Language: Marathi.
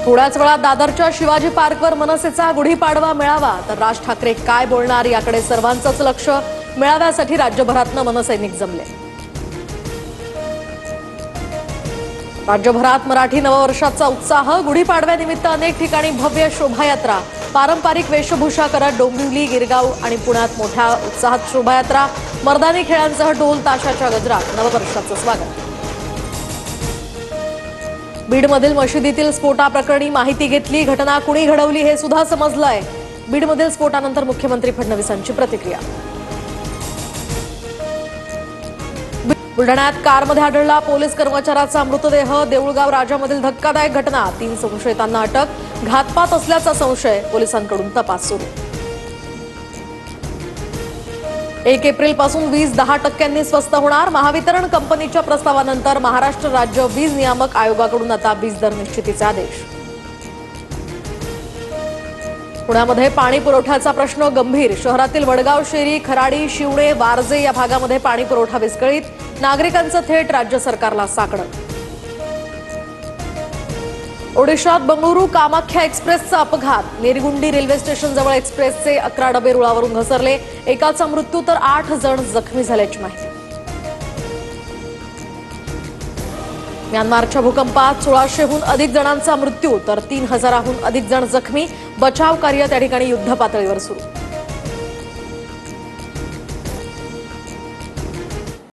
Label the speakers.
Speaker 1: थोड्याच वेळात दादरच्या शिवाजी पार्कवर मनसेचा गुढीपाडवा मेळावा, तर राज ठाकरे काय बोलणार याकडे सर्वांचंच लक्ष. मेळाव्यासाठी राज्यभरातनं मनसैनिक जमले. राज्यभरात मराठी नववर्षाचा उत्साह. गुढीपाडव्यानिमित्त अनेक ठिकाणी भव्य शोभायात्रा. पारंपरिक वेशभूषा करत डोंबिवली, गिरगाव आणि पुण्यात मोठ्या उत्साहात शोभायात्रा. मर्दानी खेळांसह ढोल ताशाच्या गजरात नववर्षाचं स्वागत. बीडमधील मशिदीतील स्फोटाप्रकरणी माहिती घेतली. घटना कुणी घडवली हे सुद्धा समजलंय. बीडमधील स्फोटानंतर मुख्यमंत्री फडणवीसांची प्रतिक्रिया. बुलढाण्यात कारमध्ये आढळला पोलीस कर्मचाऱ्याचा मृतदेह. देऊळगाव राजामधील धक्कादायक घटना. 3 संशयितांना अटक. घातपात असल्याचा संशय. पोलिसांकडून तपास सुरू. 1 एप्रिलपासून वीज 10% स्वस्त होणार. महावितरण कंपनीच्या प्रस्तावानंतर महाराष्ट्र राज्य वीज नियामक आयोगाकडून आता वीज दर निश्चितीचे आदेश. पुण्यामध्ये पाणी पुरवठ्याचा प्रश्न गंभीर. शहरातील वडगाव शेरी, खराडी, शिवणे, वारजे या भागामध्ये पाणी पुरवठा विस्कळीत. नागरिकांचं थेट राज्य सरकारला साकडं. ओडिशात बंगळुरू कामाख्या एक्सप्रेसचा अपघात. नेरगुंडी रेल्वे स्टेशन जवळ एक्सप्रेसचे 11 डबे रुळावरून घसरले. एकाचा मृत्यू तर 8 जण जखमी झाल्याची माहिती. म्यानमारच्या भूकंपात 1600हून अधिक जणांचा मृत्यू तर 3000हून अधिक जण जखमी. बचाव कार्य त्या ठिकाणी युद्धपातळीवर सुरू.